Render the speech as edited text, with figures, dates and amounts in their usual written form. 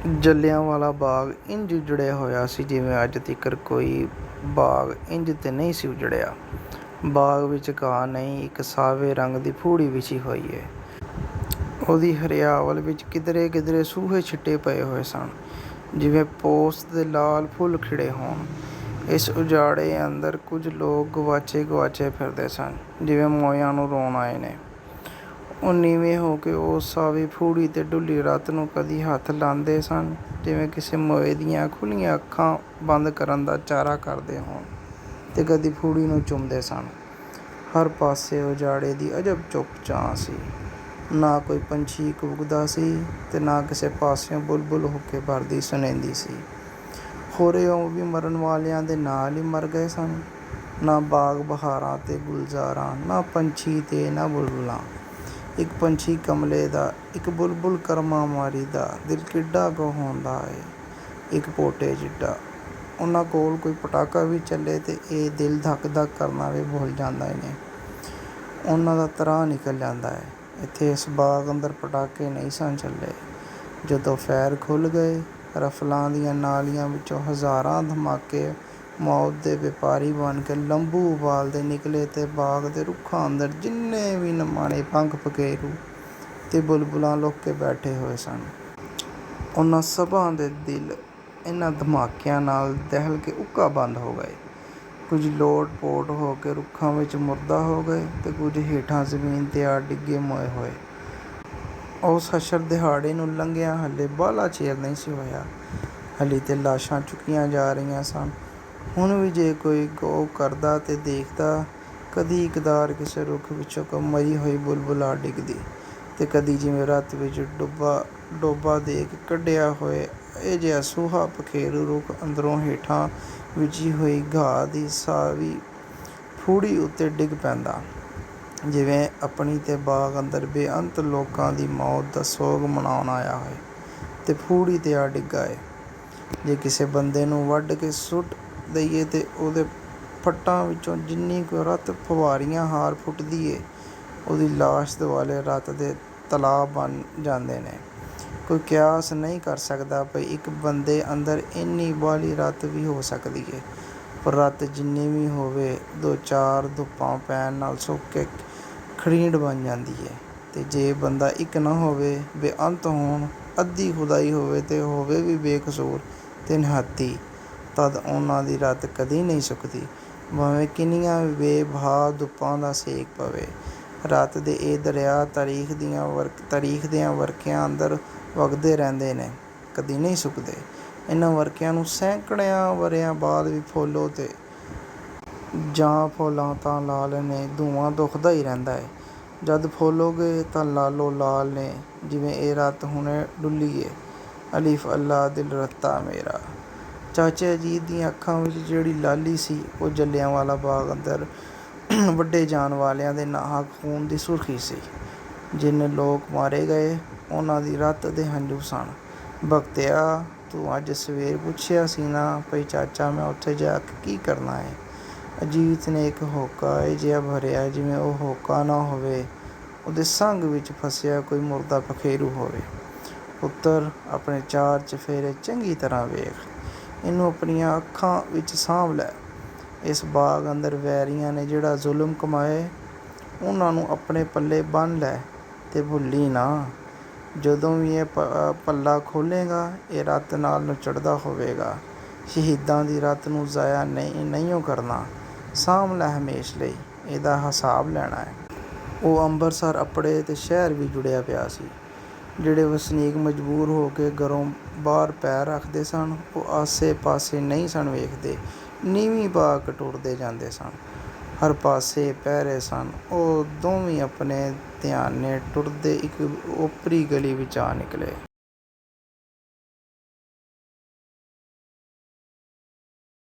ਜਲਿਆਂਵਾਲਾ ਬਾਗ ਇੰਜ ਉਜੜਿਆ ਹੋਇਆ ਸੀ ਜਿਵੇਂ ਅੱਜ ਤੀਕਰ ਕੋਈ ਬਾਗ ਇੰਜ ਤੇ ਨਹੀਂ ਸੀ ਉਜੜਿਆ। ਬਾਗ ਵਿੱਚ ਘਾਹ ਨਹੀਂ, ਇੱਕ ਸਾਵੇ ਰੰਗ ਦੀ ਫੂੜੀ ਵਿਛੀ ਹੋਈ ਏ। ਉਹਦੀ ਹਰਿਆਵਲ ਵਿੱਚ ਕਿਧਰੇ ਕਿਧਰੇ ਸੂਹੇ ਛਿੱਟੇ ਪਏ ਹੋਏ ਸਨ, ਜਿਵੇਂ ਪੋਸਤ ਦੇ ਲਾਲ ਫੁੱਲ ਖਿੜੇ ਹੋਣ। ਇਸ ਉਜਾੜੇ ਅੰਦਰ ਕੁਝ ਲੋਕ ਗਵਾਚੇ ਗਵਾਚੇ ਫਿਰਦੇ ਸਨ, ਜਿਵੇਂ ਮੋਇਆਂ ਨੂੰ ਰੋਣ ਆਏ ਨੇ। ਉਹ ਨੀਵੇਂ ਹੋ ਕੇ ਉਸ ਸਾਵੀ ਫੂੜੀ ਤੇ ਡੁੱਲੀ ਰਾਤ ਨੂੰ ਕਦੀ ਹੱਥ ਲਾਂਦੇ ਸਨ, ਜਿਵੇਂ ਕਿਸੇ ਮੋਏ ਦੀਆਂ ਖੁੱਲ੍ਹੀਆਂ ਅੱਖਾਂ ਬੰਦ ਕਰਨ ਦਾ ਚਾਰਾ ਕਰਦੇ ਹੋਣ, ਤੇ ਕਦੀ ਫੂੜੀ ਨੂੰ ਚੁੰਮਦੇ ਸਨ। ਹਰ ਪਾਸੇ ਉਜਾੜੇ ਦੀ ਅਜਬ ਚੁੱਪ-ਚਾਂ ਸੀ। ਨਾ ਕੋਈ ਪੰਛੀ ਕੂਕਦਾ ਸੀ ਤੇ ਨਾ ਕਿਸੇ ਪਾਸਿਓਂ ਬੁਲਬੁਲ ਹੁੱਕੇ ਭਰਦੀ ਸੁਣੀਂਦੀ ਸੀ। ਖੌਰੇ ਉਹ ਵੀ ਮਰਨ ਵਾਲਿਆਂ ਦੇ ਨਾਲ ਹੀ ਮਰ ਗਏ ਸਨ। ਨਾ ਬਾਗ ਬਹਾਰਾਂ ਤੇ ਗੁਲਜ਼ਾਰਾਂ, ਨਾ ਪੰਛੀ ਤੇ ਨਾ ਬੁਲਬੁਲਾਂ। ਇੱਕ ਪੰਛੀ ਕਮਲੇ ਦਾ, ਇੱਕ ਬੁਲਬੁਲ ਕਰਮਾਂ ਮਾਰੀ ਦਾ, ਦਿਲ ਕਿੱਡਾ ਕੁ ਹੁੰਦਾ ਏ ਇੱਕ ਪੋਟੇ ਜਿੱਡਾ। ਉਹਨਾਂ ਕੋਲ ਕੋਈ ਪਟਾਕਾ ਵੀ ਚੱਲੇ ਤੇ ਇਹ ਦਿਲ ਧੱਕ ਧੱਕ ਕਰਨਾ ਵੀ ਭੁੱਲ ਜਾਂਦੇ ਨੇ। ਉਹਨਾਂ ਦਾ ਤਰਾਹ ਨਿਕਲ ਜਾਂਦਾ ਏ। ਇੱਥੇ ਇਸ ਬਾਗ ਅੰਦਰ ਪਟਾਕੇ ਨਹੀਂ ਸਨ ਚੱਲੇ। ਜਦੋਂ ਫੈਰ ਖੁੱਲ੍ਹ ਗਏ, ਰਫਲਾਂ ਦੀਆਂ ਨਾਲੀਆਂ ਵਿੱਚੋਂ ਹਜ਼ਾਰਾਂ ਧਮਾਕੇ ਮੌਤ ਦੇ ਵਪਾਰੀ ਬਣ ਕੇ ਲੰਬੂ ਉਬਾਲਦੇ ਨਿਕਲੇ ਤੇ ਬਾਗ ਦੇ ਰੁੱਖਾਂ ਅੰਦਰ ਜਿੰਨੇ ਵੀ ਨਿਮਾਣੇ ਪੰਖ ਪਖੇਰੂ ਤੇ ਬੁਲਬੁਲਾਂ ਲੁਕ ਕੇ ਬੈਠੇ ਹੋਏ ਸਨ, ਉਹਨਾਂ ਸਭਾਂ ਦੇ ਦਿਲ ਇਹਨਾਂ ਧਮਾਕਿਆਂ ਨਾਲ ਦਹਿਲ ਕੇ ਉੱਕਾ ਬੰਦ ਹੋ ਗਏ। ਕੁਝ ਲੋਟ-ਪੋਟ ਹੋ ਕੇ ਰੁੱਖਾਂ ਵਿੱਚ ਮੁਰਦਾ ਹੋ ਗਏ ਤੇ ਕੁਝ ਹੇਠਾਂ ਜ਼ਮੀਨ ਤੇ ਆ ਡਿੱਗੇ ਮੋਏ ਹੋਏ। ਉਸ ਹਸ਼ਰ ਦਿਹਾੜੇ ਨੂੰ ਲੰਘਿਆਂ ਹਾਲੇ ਬਾਹਲਾ ਚਿਰ ਨਹੀਂ ਸੀ ਹੋਇਆ। ਹਾਲੀ ਤੇ ਲਾਸ਼ਾਂ ਚੁੱਕੀਆਂ ਜਾ ਰਹੀਆਂ ਸਨ। ਹੁਣ ਵੀ ਜੇ ਕੋਈ ਗੌਰ ਕਰਦਾ ਤੇ ਦੇਖਦਾ, ਕਦੀ ਇੱਕਦਾਰ ਕਿਸੇ ਰੁੱਖ ਵਿੱਚੋਂ ਕੋਈ ਮਰੀ ਹੋਈ ਬੁਲਬੁਲ ਆ ਡਿੱਗਦੀ, ਤੇ ਕਦੀ ਜਿਵੇਂ ਰਤ ਵਿੱਚ ਡੋਬਾ ਦੇ ਕੇ ਕੱਢਿਆ ਹੋਏ ਅਜਿਹਾ ਸੂਹਾ ਪਖੇਰੂ ਰੁੱਖ ਅੰਦਰੋਂ ਹੇਠਾਂ ਵਿਛੀ ਹੋਈ ਘਾਹ ਦੀ ਸਾਵੀ ਫੂੜੀ ਉੱਤੇ ਡਿੱਗ ਪੈਂਦਾ, ਜਿਵੇਂ ਆਪਣੀ ਤੇ ਬਾਗ ਅੰਦਰ ਬੇਅੰਤ ਲੋਕਾਂ ਦੀ ਮੌਤ ਦਾ ਸੋਗ ਮਨਾਉਣ ਆਇਆ ਹੋਏ ਤੇ ਫੂੜੀ ਤੇ ਆ ਡਿੱਗਾ ਏ। ਜੇ ਕਿਸੇ ਬੰਦੇ ਨੂੰ ਵੱਢ ਕੇ ਸੁੱਟ ਦਈਏ ਤੇ ਉਹਦੇ ਫੱਟਾਂ ਵਿੱਚੋਂ ਜਿੰਨੀ ਕੁ ਰਤ ਫੁਆਰੀਆਂ ਹਾਰ ਫੁੱਟਦੀ ਏ, ਉਹਦੀ ਲਾਸ਼ ਦੁਆਲੇ ਰਤ ਦੇ ਤਲਾਅ ਬਣ ਜਾਂਦੇ ਨੇ। ਕੋਈ ਕਿਆਸ ਨਹੀਂ ਕਰ ਸਕਦਾ ਭਈ ਇੱਕ ਬੰਦੇ ਅੰਦਰ ਇੰਨੀ ਬਾਹਲੀ ਰਤ ਵੀ ਹੋ ਸਕਦੀ ਏ। ਪਰ ਰਤ ਜਿੰਨੀ ਵੀ ਹੋਵੇ, ਦੋ ਚਾਰ ਧੁੱਪਾਂ ਪੈਣ ਨਾਲ ਸੁੱਕ ਕੇ ਖੜੀਂਡ ਬਣ ਜਾਂਦੀ ਏ। ਤੇ ਜੇ ਬੰਦਾ ਇੱਕ ਨਾ ਹੋਵੇ, ਬੇਅੰਤ ਹੋਣ, ਅੱਧੀ ਖੁਦਾਈ ਹੋਵੇ ਤੇ ਹੋਵੇ ਵੀ ਬੇਕਸੂਰ ਤੇ ਨਿਹੱਤੀ, ਤਦ ਉਹਨਾਂ ਦੀ ਰਤ ਕਦੀ ਨਹੀਂ ਸੁੱਕਦੀ, ਭਾਵੇਂ ਕਿੰਨੀਆਂ ਵੀ ਬੇਬਹਾ ਧੁੱਪਾਂ ਦਾ ਸੇਕ ਪਵੇ। ਰਤ ਦੇ ਇਹ ਦਰਿਆ ਤਾਰੀਖ ਦਿਆਂ ਵਰਕਿਆਂ ਅੰਦਰ ਵਗਦੇ ਰਹਿੰਦੇ ਨੇ, ਕਦੀ ਨਹੀਂ ਸੁੱਕਦੇ। ਇਹਨਾਂ ਵਰਕਿਆਂ ਨੂੰ ਸੈਂਕੜਿਆਂ ਵਰ੍ਹਿਆਂ ਬਾਅਦ ਵੀ ਫੋਲੋ ਤੇ ਜਾਂ ਫੁੱਲਾਂ ਤਾਂ ਲਾਲ ਨੇ, ਧੂੰਆਂ ਦੁਖਦਾ ਹੀ ਰਹਿੰਦਾ ਏ। ਜਦ ਫੁੱਲੋਗੇ ਤਾਂ ਲਾਲੋ ਲਾਲ ਨੇ, ਜਿਵੇਂ ਇਹ ਰਤ ਹੁਣੇ ਡੁੱਲੀ ਏ। ਅਲਿਫ ਅੱਲਾ ਦਿਲ ਰੱਤਾ ਮੇਰਾ। ਚਾਚੇ ਅਜੀਤ ਦੀਆਂ ਅੱਖਾਂ ਵਿੱਚ ਜਿਹੜੀ ਲਾਲੀ ਸੀ, ਉਹ ਜਲਿਆਂਵਾਲਾ ਬਾਗ ਅੰਦਰ ਵੱਢੇ ਜਾਣ ਵਾਲਿਆਂ ਦੇ ਨਾਹਕ ਖੂਨ ਦੀ ਸੁਰਖੀ ਸੀ। ਜਿੰਨੇ ਲੋਕ ਮਾਰੇ ਗਏ, ਉਹਨਾਂ ਦੀ ਰਤ ਦੇ ਹੰਝੂ ਸਨ। ਭਗਤਿਆ, ਤੂੰ ਅੱਜ ਸਵੇਰ ਪੁੱਛਿਆ ਸੀ ਨਾ ਭਈ ਚਾਚਾ ਮੈਂ ਉੱਥੇ ਜਾ ਕੇ ਕੀ ਕਰਨਾ ਏ? ਅਜੀਤ ਨੇ ਇੱਕ ਹੋਕਾ ਅਜਿਹਾ ਭਰਿਆ ਜਿਵੇਂ ਉਹ ਹੋਕਾ ਨਾ ਹੋਵੇ, ਉਹਦੇ ਸੰਘ ਵਿੱਚ ਫਸਿਆ ਕੋਈ ਮੁਰਦਾ ਪਖੇਰੂ ਹੋਵੇ। ਪੁੱਤਰ, ਆਪਣੇ ਚਾਰ ਚਫੇਰੇ ਚੰਗੀ ਤਰ੍ਹਾਂ ਵੇਖ, ਇਹਨੂੰ ਆਪਣੀਆਂ ਅੱਖਾਂ ਵਿੱਚ ਸਾਂਭ ਲੈ। ਇਸ ਬਾਗ ਅੰਦਰ ਵੈਰੀਆਂ ਨੇ ਜਿਹੜਾ ਜ਼ੁਲਮ ਕਮਾਏ, ਉਹਨਾਂ ਨੂੰ ਆਪਣੇ ਪੱਲੇ ਬੰਨ੍ਹ ਲੈ ਤੇ ਭੁੱਲੀ ਨਾ। ਜਦੋਂ ਵੀ ਇਹ ਪੱਲਾ ਖੋਲ੍ਹੇਗਾ, ਇਹ ਰਤ ਨਾਲ ਨੁੱਚੜਦਾ ਹੋਵੇਗਾ। ਸ਼ਹੀਦਾਂ ਦੀ ਰਤ ਨੂੰ ਜ਼ਾਇਆ ਨਹੀਂਓ ਕਰਨਾ, ਸਾਂਭ ਲੈ ਹਮੇਸ਼ ਲਈ, ਇਹਦਾ ਹਿਸਾਬ ਲੈਣਾ ਏ। ਉਹ ਅੰਬਰਸਰ ਅੱਪੜੇ ਤੇ ਸ਼ਹਿਰ ਵੀ ਜੁੜਿਆ ਪਿਆ ਸੀ। ਜਿਹੜੇ ਵਸਨੀਕ ਮਜਬੂਰ ਹੋ ਕੇ ਘਰੋਂ ਬਾਹਰ ਪੈਰ ਰੱਖਦੇ ਸਨ, ਉਹ ਆਸੇ ਪਾਸੇ ਨਹੀਂ ਸਨ ਵੇਖਦੇ, ਨੀਵੀਂ ਪਾ ਕੇ ਟੁਰਦੇ ਜਾਂਦੇ ਸਨ। ਹਰ ਪਾਸੇ ਪਹਿਰੇ ਸਨ। ਉਹ ਦੋਵੇਂ ਆਪਣੇ ਧਿਆਨੇ ਟੁਰਦੇ ਇੱਕ ਓਪਰੀ ਗਲੀ ਵਿੱਚ ਆ ਨਿਕਲੇ।